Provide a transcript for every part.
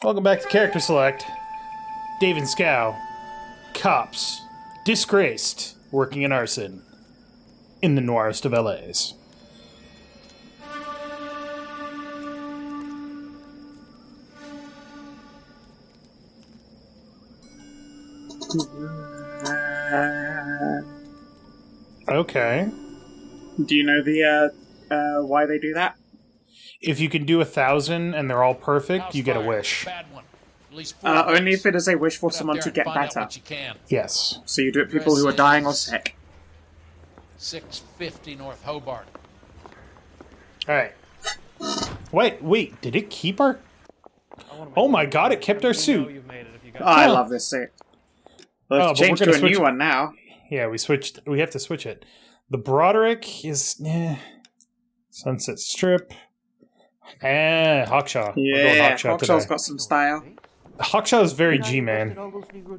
Welcome back to Character Select. Dave and Scow, cops, disgraced, working in arson, in the noirest of LAs. Okay. Do you know the why they do that? If you can do 1,000 and they're all perfect, you get a wish. Only if it is a wish for someone to get better. Yes. So you do it for people who are dying or sick. 650 North Hobart. Alright. Wait, did it keep our... Oh my god, it kept our suit. Oh, I love this suit. Well, it's changed to a new one now. Yeah, we have to switch it. The Broderick is... Sunset Strip. Hawkshaw. Yeah, Hawkshaw's got some style. Hawkshaw is very G-man.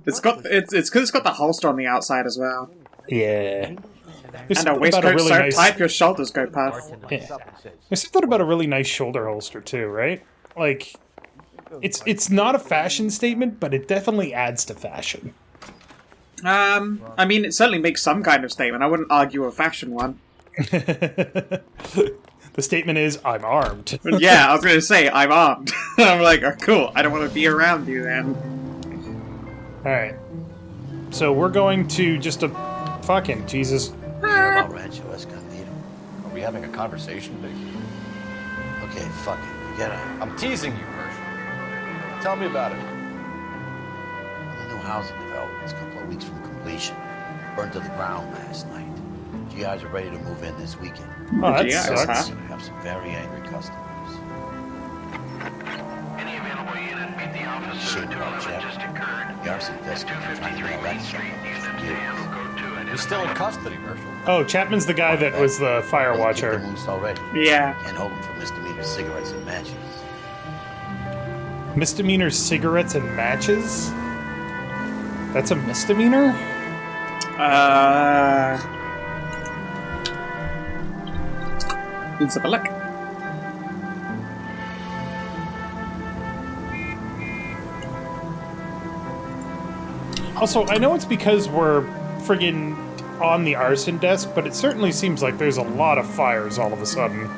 It's because it's got the holster on the outside as well. Yeah. And a waistcoat so tight your shoulders go past. Yeah. There's something about a really nice shoulder holster too, right? Like, it's not a fashion statement, but it definitely adds to fashion. I mean, it certainly makes some kind of statement. I wouldn't argue a fashion one. The statement is, I'm armed. Yeah, I was going to say, I'm armed. I'm like, oh, cool, I don't want to be around you then. Alright. So we're going to just a... Fucking Jesus. Are we having a conversation, Vicky? Okay, fuck it. Forget it. I'm teasing you, Herschel. Tell me about it. The new housing development is a couple of weeks from completion. Burned to the ground last night. GIs are ready to move in this weekend. Oh, that GIs, sucks. huh? Gonna have some very angry customers. Any available unit, meet the officer. Shady, 211 just occurred. The arson desk is trying to 253 know that Main stuff Street. for Unit years. 10, go to it. He's still in custody, Herschel. Oh, Chapman's the guy that was the fire Well, kicked watcher. them loose already. Yeah. Can't hold him for misdemeanor cigarettes and matches. Misdemeanor cigarettes and matches? That's a misdemeanor? Let's have a look. Also, I know it's because we're friggin' on the arson desk, but it certainly seems like there's a lot of fires all of a sudden.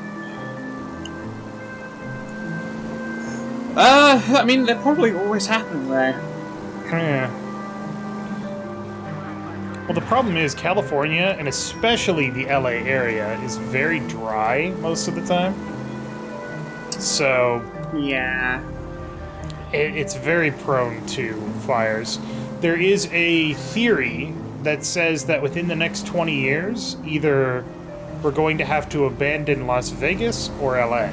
I mean, they probably always happen there. Yeah. Well, the problem is California, and especially the LA area, is very dry most of the time. So, Yeah. it's very prone to fires. There is a theory that says that within the next 20 years, either we're going to have to abandon Las Vegas or LA.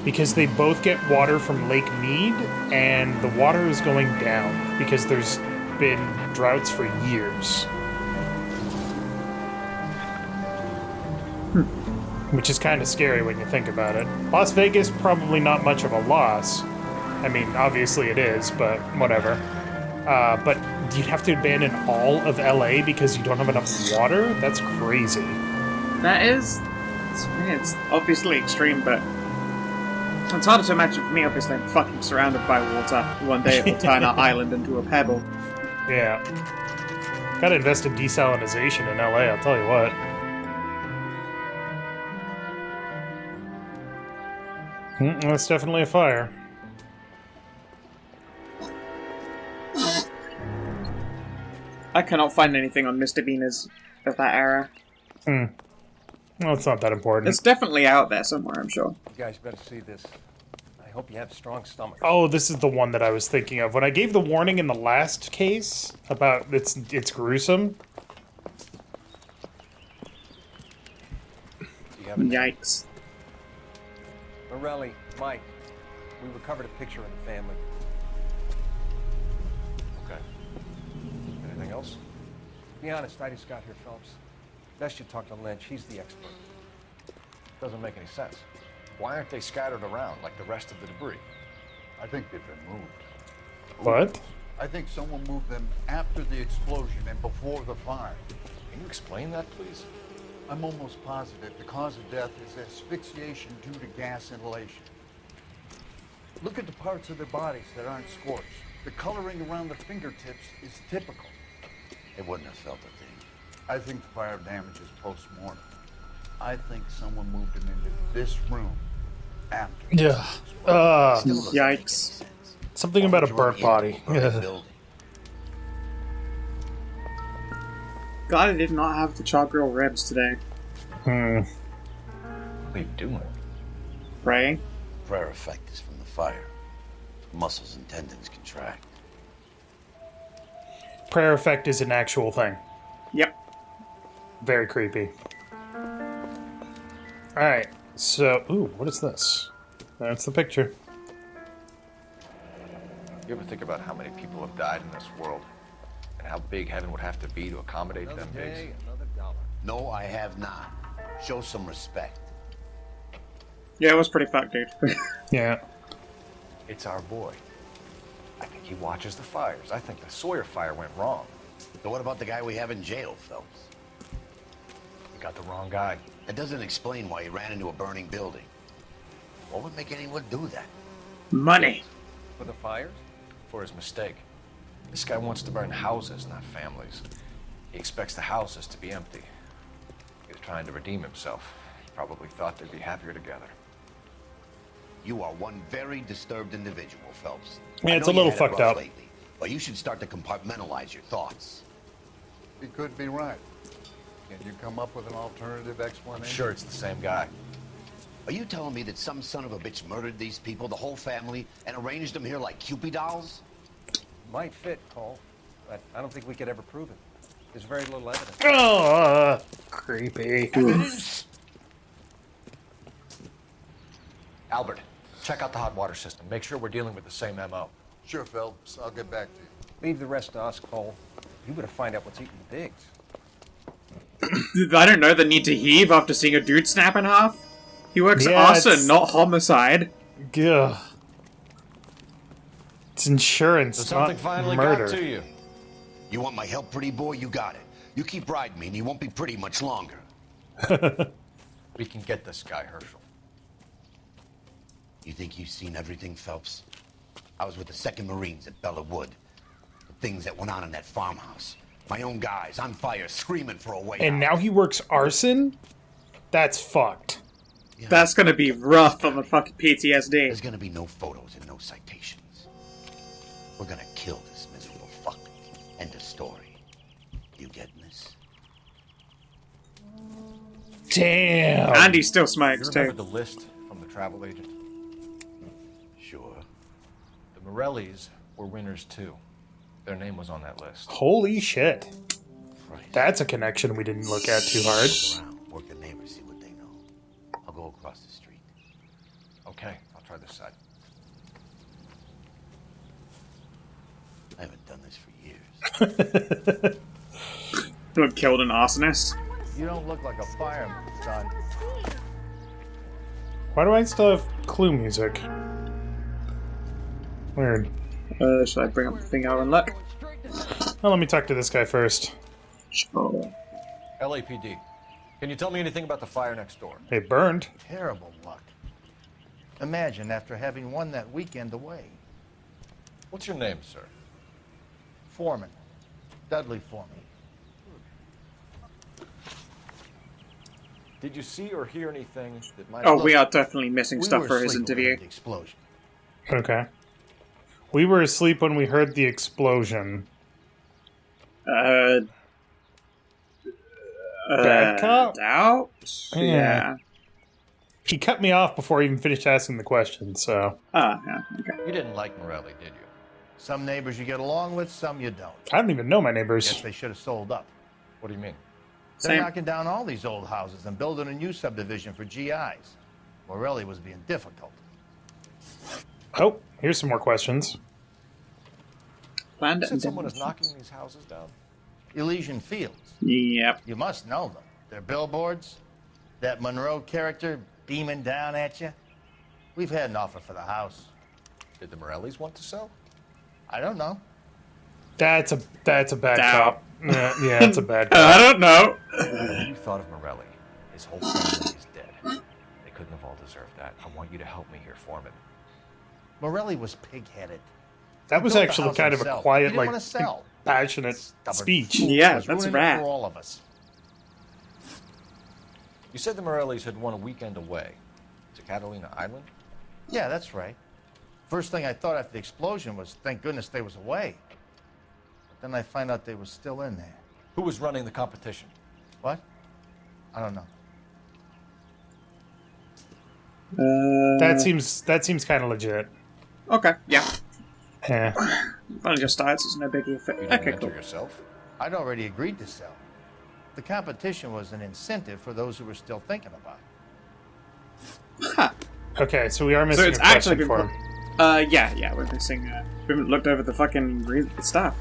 Because they both get water from Lake Mead, and the water is going down because there's been droughts for years. Which is kind of scary when you think about it. Las Vegas, probably not much of a loss. I mean, obviously it is, but whatever. But you'd have to abandon all of LA because you don't have enough water? That's crazy. That is... It's obviously extreme, but... It's harder to imagine for me, obviously. I'm fucking surrounded by water. One day it will turn our island into a pebble. Yeah. Gotta invest in desalinization in LA, I'll tell you what. That's definitely a fire. I cannot find anything on misdemeanors of that era. Well, it's not that important. It's definitely out there somewhere, I'm sure. You guys better see this. I hope you have strong stomachs. Oh, this is the one that I was thinking of. When I gave the warning in the last case about it's gruesome. Do you have a name? Yikes. Morelli, Mike, we recovered a picture of the family. Okay. Anything else? Be honest, I just got here, Phelps. Best you talk to Lynch, he's the expert. Doesn't make any sense. Why aren't they scattered around like the rest of the debris? I think they've been moved. What? I think someone moved them after the explosion and before the fire. Can you explain that, please? I'm almost positive the cause of death is asphyxiation due to gas inhalation. Look at the parts of their bodies that aren't scorched. The coloring around the fingertips is typical. They wouldn't have felt a thing. I think the fire damage is post-mortem. I think someone moved him into this room after. Yeah. Still doesn't make any Yikes. sense. Something Why about a would you run burnt body. into a burning building? Glad I did not have the charcoal ribs today. Hmm. What are you doing? Praying. Prayer effect is from the fire. Muscles and tendons contract. Prayer effect is an actual thing. Yep. Very creepy. Alright, so... Ooh, what is this? That's the picture. You ever think about how many people have died in this world? And how big heaven would have to be to accommodate Another them pigs? day, another dollar. No, I have not. Show some respect. Yeah, it was pretty fucked, dude. Yeah. It's our boy. I think he watches the fires. I think the Sawyer fire went wrong. So what about the guy we have in jail, Phelps? We got the wrong guy. That doesn't explain why he ran into a burning building. What would make anyone do that? Money. For the fires? For his mistake. This guy wants to burn houses, not families. He expects the houses to be empty. He was trying to redeem himself. He probably thought they'd be happier together. You are one very disturbed individual, Phelps. Yeah, I it's know a you little had it fucked rough up. lately, but you should start to compartmentalize your thoughts. He could be right. Can you come up with an alternative I'm explanation? sure it's the same guy. Are you telling me that some son of a bitch murdered these people, the whole family, and arranged them here like Cupid dolls? Might fit, Cole, but I don't think we could ever prove it. There's very little evidence. Oh, creepy. Albert, check out the hot water system. Make sure we're dealing with the same MO. Sure, Phelps. I'll get back to you. Leave the rest to us, Cole. You gotta find out what's eating the pigs. I don't know the need to heave after seeing a dude snap in half. He works Yeah, arson, it's- not homicide. Gah. It's insurance, So something not finally murder. got to you. You want my help, pretty boy? You got it. You keep riding me, and you won't be pretty much longer. We can get this guy, Herschel. You think you've seen everything, Phelps? I was with the 2nd Marines at Bella Wood. The things that went on in that farmhouse. My own guys on fire, screaming for a way And out. now he works arson? That's fucked. Yeah. That's gonna be rough on the fucking PTSD. There's gonna be no photos and no citations. We're gonna kill this miserable fuck. End of story. You getting this? Damn. And he still You smokes, remember too. the list from the travel agent? Sure. The Morellis were winners too. Their name was on that list. Holy shit. Christ. That's a connection we didn't look at too hard. Look around, work the neighbors, see what they know. I'll go across the street. Okay, I'll try this side. I haven't done this for years. Who killed an arsonist? You don't look like a fireman, son. Why do I still have Clue music? Weird. Should I bring up the thing out and look? Well, let me talk to this guy first. Sure. LAPD. Can you tell me anything about the fire next door? It burned. Terrible luck. Imagine after having won that weekend away. What's your name, sir? Foreman. Dudley Foreman. Did you see or hear anything that might... Oh, we are definitely missing We stuff were for his asleep when we interview. had the explosion. Okay. We were asleep when we heard the explosion. Bad cop? Doubt? Yeah. Yeah. He cut me off before I even finished asking the question, so... Ah, yeah, okay. You didn't like Morelli, did you? Some neighbors you get along with, some you don't. I don't even know my neighbors. Guess they should have sold up. What do you mean? They're Same. knocking down all these old houses and building a new subdivision for GIs. Morelli was being difficult. Oh, here's some more questions. Planned You it said and someone is didn't. knocking these houses down? Elysian Fields. Yep. You must know them. Their billboards, that Monroe character beaming down at you. We've had an offer for the house. Did the Morellis want to sell? I don't know. That's a bad Doubt. cop. Yeah, that's a bad I cop. don't know. When you thought of Morelli, his whole family is dead. They couldn't have all deserved that. I want you to help me here, Foreman. Morelli was pig-headed. That was Built the actually house kind of a himself. He quiet, didn't like, wanna sell. passionate Stubborn speech. fool Yeah, was that's ruining it rad. for all of us. You said the Morellis had won a weekend away to Catalina Island? Yeah, that's right. First thing I thought after the explosion was, thank goodness they was away. But then I find out they was still in there. Who was running the competition? What? I don't know. That seems kind of legit. Okay, yeah. Yeah. Only just started, so it's no biggie. You didn't Okay, enter cool. yourself? I'd already agreed to sell. The competition was an incentive for those who were still thinking about it. Huh. Okay, so we are missing So it's a question actually been for him. yeah, we're missing, we haven't looked over the fucking stuff.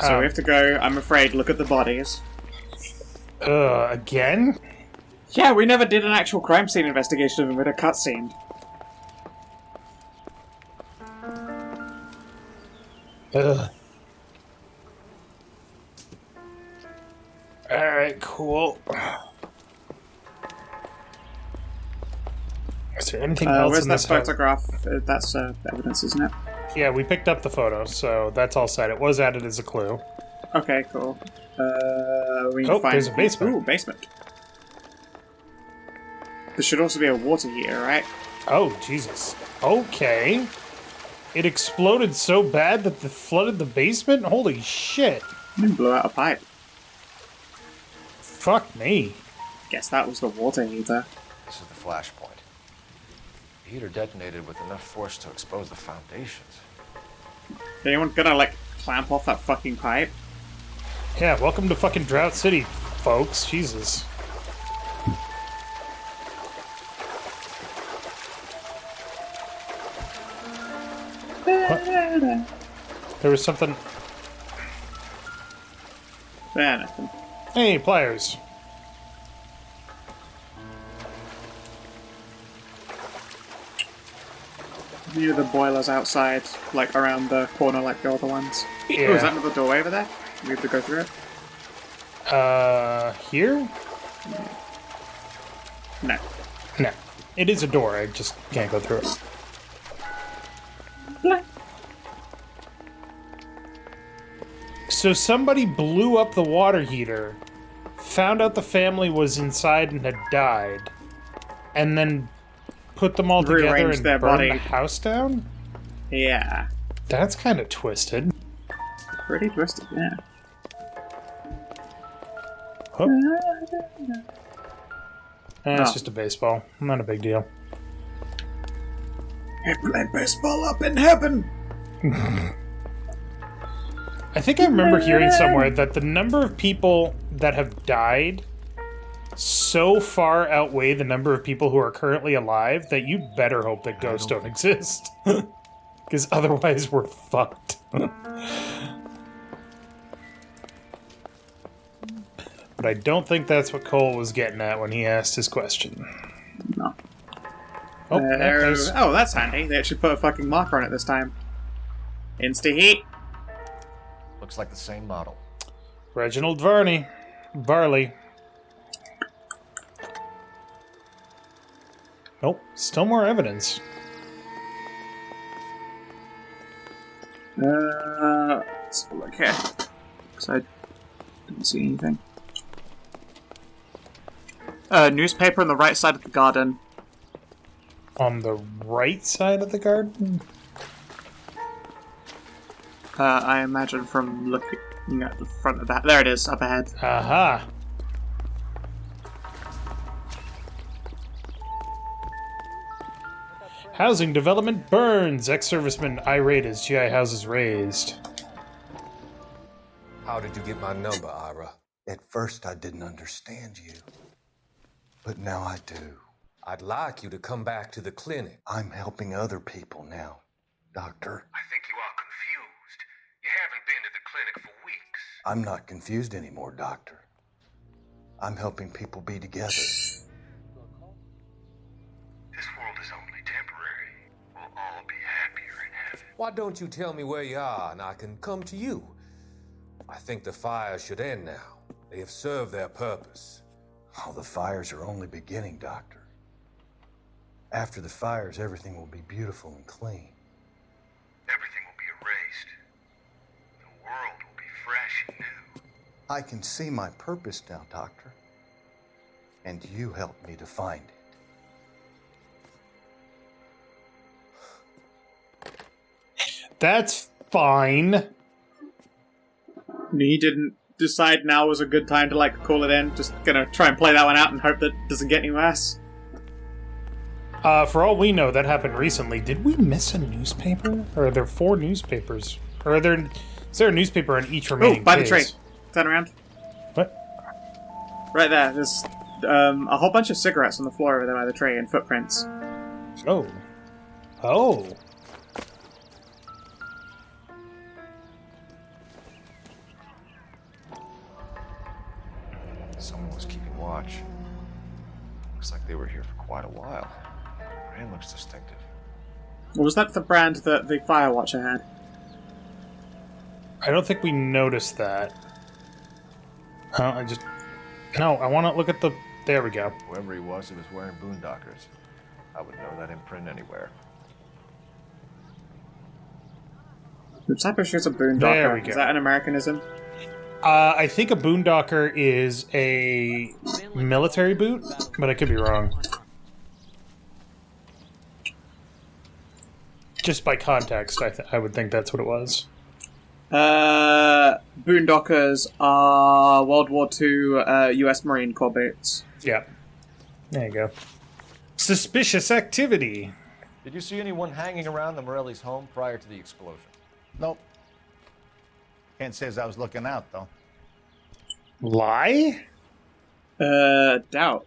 So we have to go, I'm afraid, look at the bodies. Again? Yeah, we never did an actual crime scene investigation of them with a cutscene. Ugh. Alright, cool. Is there anything else Where's in that this house? photograph? That's evidence, isn't it? Yeah, we picked up the photo, so that's all set. It was added as a clue. Okay, cool. We can Oh, find... there's a basement. Ooh, basement. There should also be a water heater, right? Oh, Jesus. Okay. It exploded so bad that it flooded the basement? Holy shit. And blew out a pipe. Fuck me. Guess that was the water heater. This is the flashpoint. The heater detonated with enough force to expose the foundations. Anyone gonna, like, clamp off that fucking pipe? Yeah, welcome to fucking Drought City, folks. Jesus. What? There was something... Yeah, nothing. Hey, pliers. Near the boilers outside, like around the corner like the other ones. Yeah. Oh, is that another doorway over there? We have to go through it? Here? No. No. It is a door, I just can't go through it. So somebody blew up the water heater, found out the family was inside and had died, and then put them all together Rearranged and their burned body. the house down? Yeah. That's kind of twisted. Pretty twisted, yeah. Oh. It's Oh. just a baseball. Not a big deal. I played baseball up in heaven! I think I remember hearing somewhere that the number of people that have died so far outweigh the number of people who are currently alive that you'd better hope that ghosts don't exist. Because otherwise we're fucked. But I don't think that's what Cole was getting at when he asked his question. No. Oh, there's... Oh, that's handy. They actually put a fucking marker on it this time. Insta-heat. Looks like the same model. Reginald Varley. Nope, still more evidence. Let's have a look here. Because I didn't see anything. Newspaper on the right side of the garden. On the right side of the garden? I imagine from looking at the front of that. There it is, up ahead. Aha. Housing development burns. Ex-serviceman irate as GI houses raised. How did you get my number, Ira? At first, I didn't understand you. But now I do. I'd like you to come back to the clinic. I'm helping other people now, Doctor. I think you are confused. You haven't been to the clinic for weeks. I'm not confused anymore, Doctor. I'm helping people be together. This world is only temporary. We'll all be happier in heaven. Why don't you tell me where you are and I can come to you? I think the fire should end now. They have served their purpose. Oh, the fires are only beginning, Doctor. After the fires, everything will be beautiful and clean. Everything will be erased. The world will be fresh and new. I can see my purpose now, Doctor. And you helped me to find it. That's fine. He didn't decide now was a good time to, like, call it in. Just gonna try and play that one out and hope that it doesn't get any worse. For all we know, that happened recently. Did we miss a newspaper? Or are there 4 newspapers? Or is there a newspaper on each remaining by the case? tree. Turn around. What? Right there. There's a whole bunch of cigarettes on the floor over there by the tree and footprints. Oh. Oh. Someone was keeping watch. Looks like they were here for quite a while. Brand looks distinctive. Was that the brand that the Firewatcher had? I don't think we noticed that. No, I want to look at the... There we go. Whoever he was wearing boondockers. I would know that imprint anywhere. The type of shirt's a boondocker. There we go. Is that an Americanism? I think a boondocker is a military boot, but I could be wrong. Just by context, I would think that's what it was. Boondockers are World War II U.S. Marine Corps boots. Yeah. There you go. Suspicious activity. Did you see anyone hanging around the Morelli's home prior to the explosion? Nope. Kent says I was looking out, though. Lie? Doubt.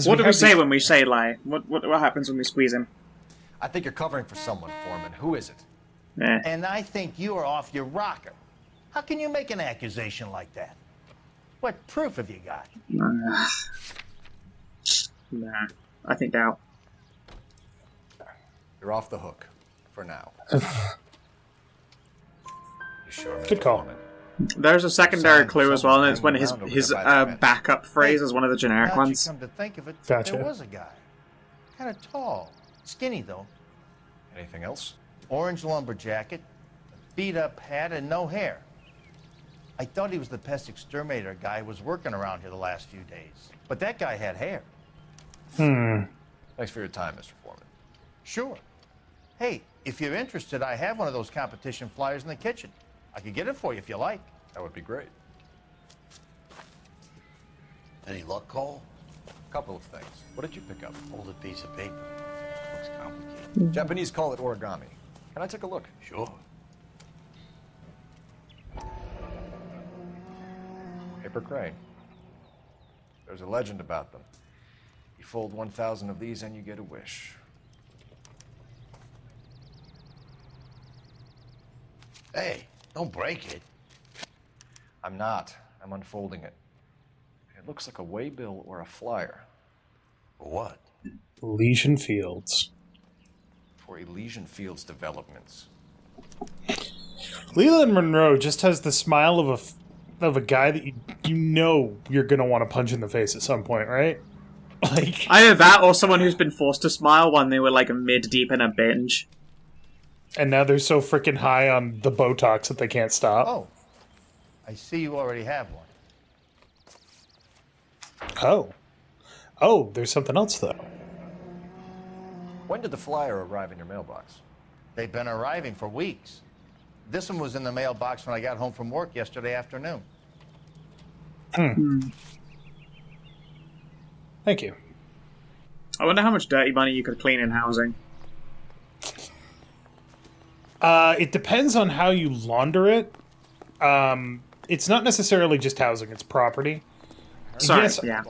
What do we say when we say lie? What happens when we squeeze him? I think you're covering for someone, Foreman. Who is it? And I think you are off your rocker. How can you make an accusation like that? What proof have you got? Nah, I think doubt. You're off the hook. For now. You sure? Good call. Foreman? There's a secondary Sound clue as well, and it's when hanging his around over his there by that bench. backup phrase is one of the generic Now that ones. you come to think of it, Gotcha. there was a guy. Kind of tall. Skinny, though. Anything else? Orange lumber jacket, beat-up hat, and no hair. I thought he was the pest exterminator guy who was working around here the last few days. But that guy had hair. Thanks for your time, Mr. Foreman. Sure. Hey, if you're interested, I have one of those competition flyers in the kitchen. I could get it for you if you like. That would be great. Any luck, Cole? A couple of things. What did you pick up? Folded piece of paper. Looks complicated. Japanese call it origami. Can I take a look? Sure. Paper crane. There's a legend about them. You fold 1,000 of these and you get a wish. Hey, don't break it. I'm not. I'm unfolding it. It looks like a waybill or a flyer. For what? Elysian Fields. For Elysian Fields developments. Leland Monroe just has the smile of a guy that you know you're gonna want to punch in the face at some point, right? Like Either that or someone who's been forced to smile when they were like mid-deep in a binge. and now they're so freaking high on the Botox that they can't stop. Oh, I see you already have one. Oh, there's something else though. When did the flyer arrive in your mailbox? They've been arriving for weeks. This one was in the mailbox when I got home from work yesterday afternoon. Thank you. I wonder how much dirty money you could clean in housing. It depends on how you launder it. It's not necessarily just housing; it's property. Sorry, Yes, yeah.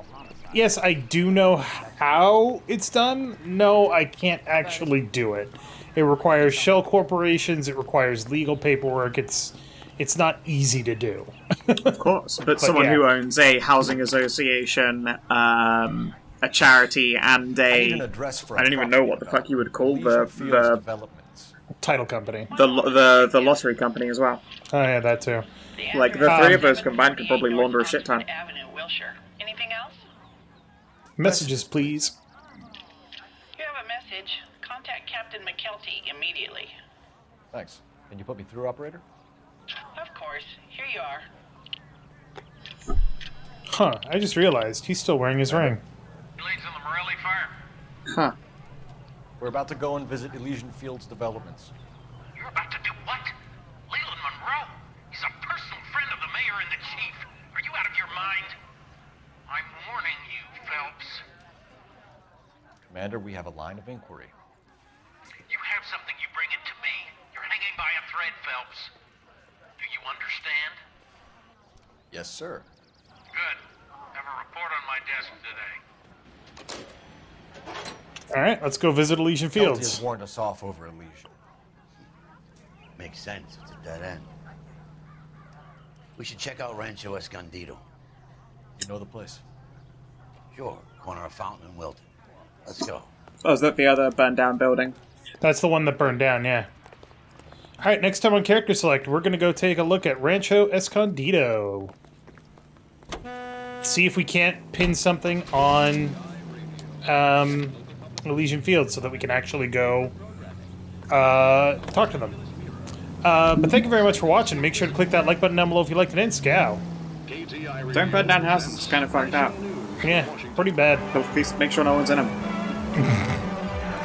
Yes, I do know how it's done. No, I can't actually do it. It requires shell corporations. It requires legal paperwork. It's not easy to do. Of course, but someone yeah. who owns a housing association, a charity, and I need an address for I don't even know what the fuck you would call Elysian Fields the developments. Title company. the lottery company as well. Oh yeah, that too. Like the three of us combined could probably launder a shit ton. Avenue, Wilshire. Anything else? Messages, please. You have a message. Contact Captain McKelty immediately. Thanks. Can you put me through, operator? Of course. Here you are. Huh, I just realized he's still wearing his ring. He leads on the Morelli fire. Huh. We're about to go and visit Elysian Fields developments. You're about to do what? Leland Monroe? He's a personal friend of the mayor and the chief. Are you out of your mind? I'm warning you, Phelps. Commander, we have a line of inquiry. You have something, you bring it to me. You're hanging by a thread, Phelps. Do you understand? Yes, sir. Good. Have a report on my desk today. Alright, let's go visit Elysian Kelty has Fields. warned us off over Elysian. Makes sense. It's a dead end. We should check out Rancho Escondido. You know the place? Sure. Corner of Fountain and Wilton. Let's go. Oh, is that the other burned down building? That's the one that burned down, yeah. Alright, next time on Character Select, we're gonna go take a look at Rancho Escondido. See if we can't pin something on Elysian Fields so that we can actually go talk to them. But thank you very much for watching. Make sure to click that like button down below if you liked it, and scowl. Don't burn down houses. It's kind of fucked up. Yeah, pretty bad. But please make sure no one's in them.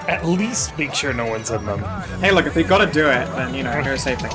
At least make sure no one's in them. Hey, look, if they gotta do it, then, you know, go safely.